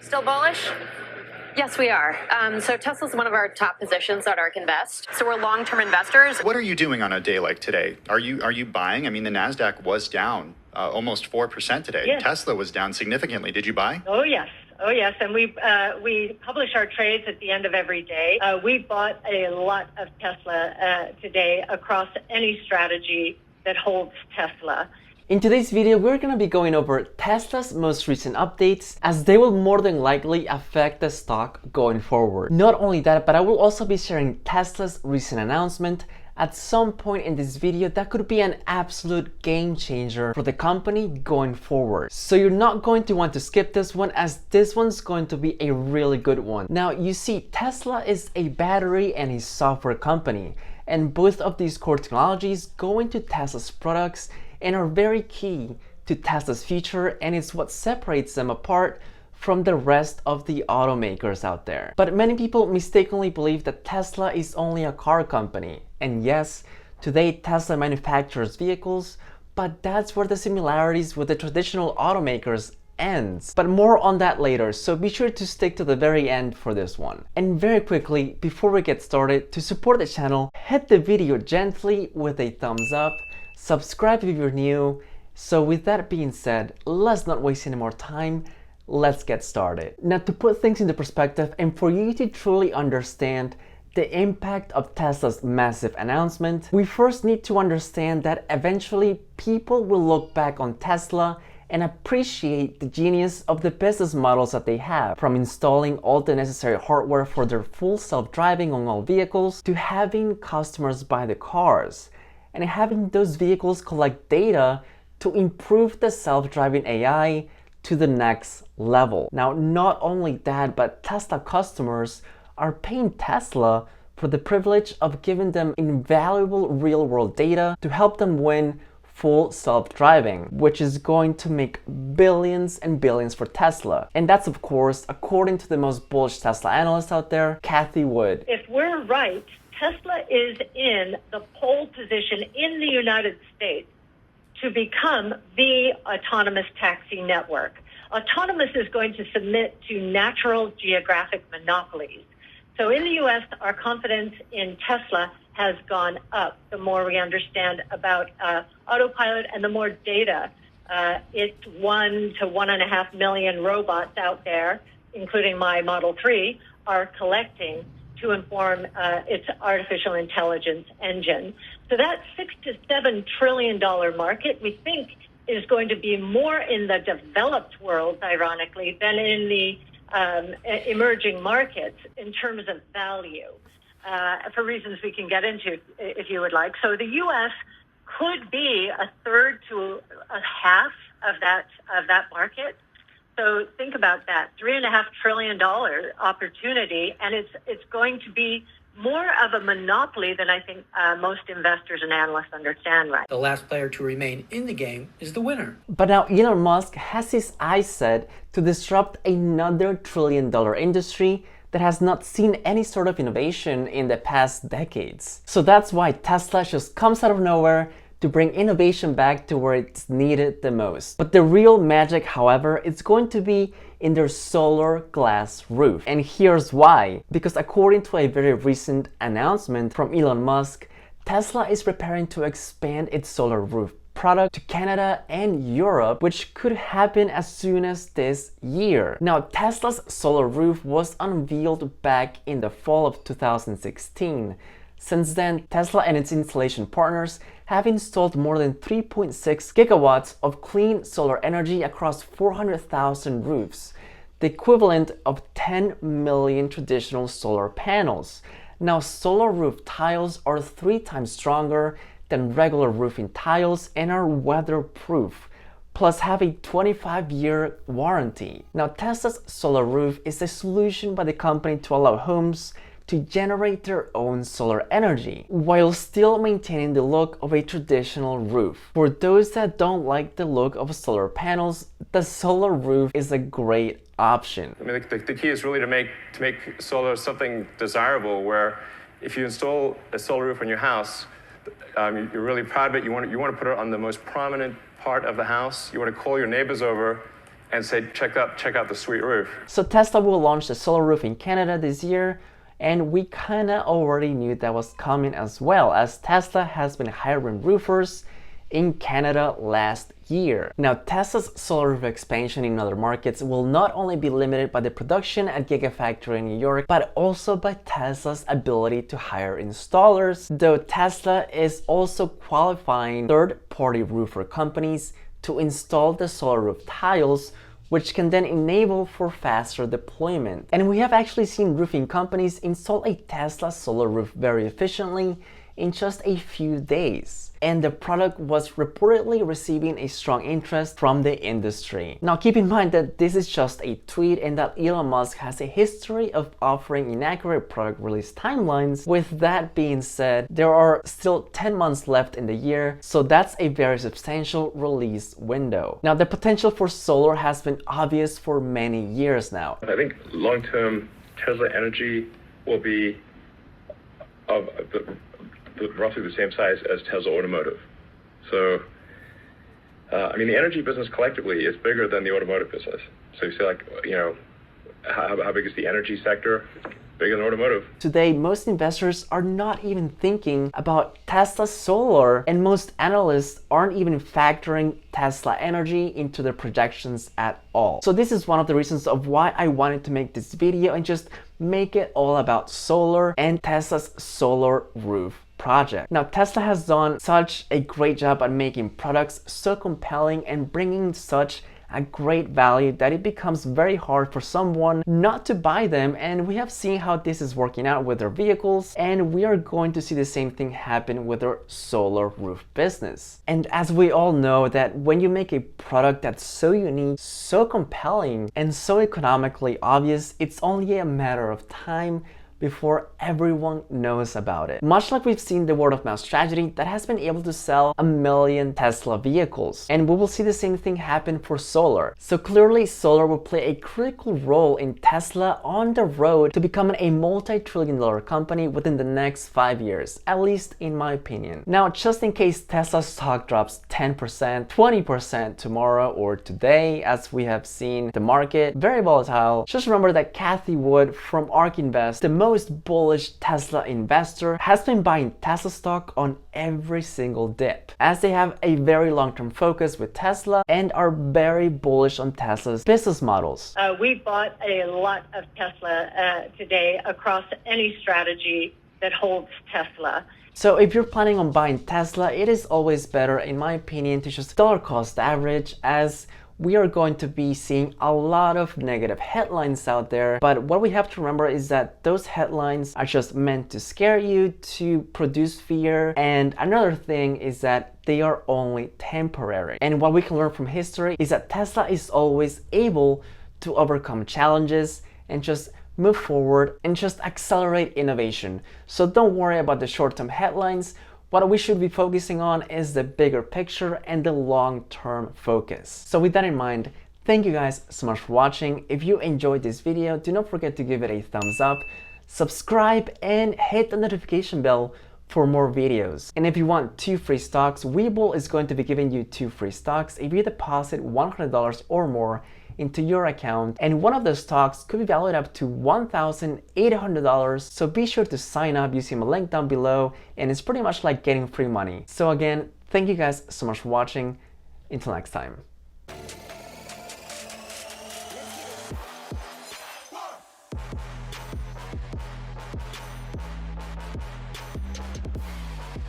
Still bullish? Yes, we are. So Tesla's one of our top positions at ARK Invest. So we're long-term investors. What are you doing on a day like today? Are you buying? I mean, the NASDAQ was down almost 4% today. Yes. Tesla was down significantly. Did you buy? Oh, yes. Oh, yes. And we publish our trades at the end of every day. We bought a lot of Tesla today across any strategy that holds Tesla. In today's video, we're going to be going over Tesla's most recent updates, as they will more than likely affect the stock going forward. Not only that, but I will also be sharing Tesla's recent announcement at some point in this video that could be an absolute game changer for the company going forward. So you're not going to want to skip this one, as this one's going to be a really good one. Now, you see, Tesla is a battery and a software company, and both of these core technologies go into Tesla's products and are very key to Tesla's future, and it's what separates them apart from the rest of the automakers out there. But many people mistakenly believe that Tesla is only a car company. And yes, today Tesla manufactures vehicles, but that's where the similarities with the traditional automakers ends. But more on that later, so be sure to stick to the very end for this one. And very quickly, before we get started, to support the channel, hit the video gently with a thumbs up, subscribe if you're new. So with that being said, let's not waste any more time. Let's get started. Now, to put things into perspective and for you to truly understand the impact of Tesla's massive announcement, we first need to understand that eventually people will look back on Tesla and appreciate the genius of the business models that they have, from installing all the necessary hardware for their full self-driving on all vehicles to having customers buy the cars and having those vehicles collect data to improve the self-driving AI to the next level. Now, not only that, but Tesla customers are paying Tesla for the privilege of giving them invaluable real-world data to help them win full self-driving, which is going to make billions and billions for Tesla. And that's, of course, according to the most bullish Tesla analyst out there, Cathie Wood. If we're right, Tesla is in the pole position in the United States to become the autonomous taxi network. Autonomous is going to submit to natural geographic monopolies. So in the US, our confidence in Tesla has gone up the more we understand about autopilot and the more data. It's 1 to 1.5 million robots out there, including my Model 3, are collecting to inform its artificial intelligence engine. So that $6 to $7 trillion market, we think, is going to be more in the developed world, ironically, than in the emerging markets in terms of value, for reasons we can get into if you would like. So the U.S. could be a third to a half of that market. So think about that, $3.5 trillion opportunity, and it's going to be more of a monopoly than I think most investors and analysts understand right. The last player to remain in the game is the winner. But now Elon Musk has his eyes set to disrupt another trillion-dollar industry that has not seen any sort of innovation in the past decades. So that's why Tesla just comes out of nowhere to bring innovation back to where it's needed the most. But the real magic, however, is going to be in their solar glass roof. And here's why. Because according to a very recent announcement from Elon Musk, Tesla is preparing to expand its solar roof product to Canada and Europe, which could happen as soon as this year. Now, Tesla's solar roof was unveiled back in the fall of 2016. Since then, Tesla and its installation partners have installed more than 3.6 gigawatts of clean solar energy across 400,000 roofs, the equivalent of 10 million traditional solar panels. Now, solar roof tiles are 3 times stronger than regular roofing tiles and are weatherproof, plus have a 25-year warranty. Now, Tesla's solar roof is a solution by the company to allow homes to generate their own solar energy while still maintaining the look of a traditional roof. For those that don't like the look of solar panels, the solar roof is a great option. I mean, the key is really to make solar something desirable, where if you install a solar roof on your house, you're really proud of it. You want to put it on the most prominent part of the house. You want to call your neighbors over and say, check out the sweet roof. So Tesla will launch the solar roof in Canada this year, and we kinda already knew that was coming as well, as Tesla has been hiring roofers in Canada last year. Now, Tesla's solar roof expansion in other markets will not only be limited by the production at Gigafactory in New York, but also by Tesla's ability to hire installers, though Tesla is also qualifying third-party roofer companies to install the solar roof tiles, which can then enable for faster deployment. And we have actually seen roofing companies install a Tesla solar roof very efficiently in just a few days. And the product was reportedly receiving a strong interest from the industry. Now keep in mind that this is just a tweet and that Elon Musk has a history of offering inaccurate product release timelines. With that being said, there are still 10 months left in the year, so that's a very substantial release window. Now the potential for solar has been obvious for many years now. I think long-term Tesla Energy will be of roughly the same size as Tesla Automotive. So, I mean, the energy business collectively is bigger than the automotive business. So you say, like, you know, how big is the energy sector? Bigger than automotive. Today, most investors are not even thinking about Tesla Solar, and most analysts aren't even factoring Tesla Energy into their projections at all. So this is one of the reasons of why I wanted to make this video and just make it all about solar and Tesla's solar roof project. Now, Tesla has done such a great job at making products so compelling and bringing such a great value that it becomes very hard for someone not to buy them, and we have seen how this is working out with their vehicles, and we are going to see the same thing happen with their solar roof business. And as we all know, that when you make a product that's so unique, so compelling, and so economically obvious, it's only a matter of time before everyone knows about it. Much like we've seen the word of mouth strategy that has been able to sell 1 million Tesla vehicles. And we will see the same thing happen for solar. So clearly solar will play a critical role in Tesla on the road to becoming a multi-trillion-dollar company within the next 5 years, at least in my opinion. Now, just in case Tesla stock drops 10%, 20% tomorrow or today, as we have seen the market very volatile, just remember that Cathie Wood from ARK Invest, the most bullish Tesla investor, has been buying Tesla stock on every single dip, as they have a very long-term focus with Tesla and are very bullish on Tesla's business models. We bought a lot of Tesla today across any strategy that holds Tesla. So if you're planning on buying Tesla, it is always better, in my opinion, to just dollar cost average, as we are going to be seeing a lot of negative headlines out there. But what we have to remember is that those headlines are just meant to scare you, to produce fear. And another thing is that they are only temporary. And what we can learn from history is that Tesla is always able to overcome challenges and just move forward and just accelerate innovation. So don't worry about the short-term headlines. What we should be focusing on is the bigger picture and the long-term focus. So with that in mind, thank you guys so much for watching. If you enjoyed this video, do not forget to give it a thumbs up, subscribe, and hit the notification bell for more videos. And if you want 2 free stocks, WeBull is going to be giving you 2 free stocks if you deposit $100 or more into your account, and one of the stocks could be valued up to $1,800. So be sure to sign up using the link down below, and it's pretty much like getting free money. So again, thank you guys so much for watching. Until next time.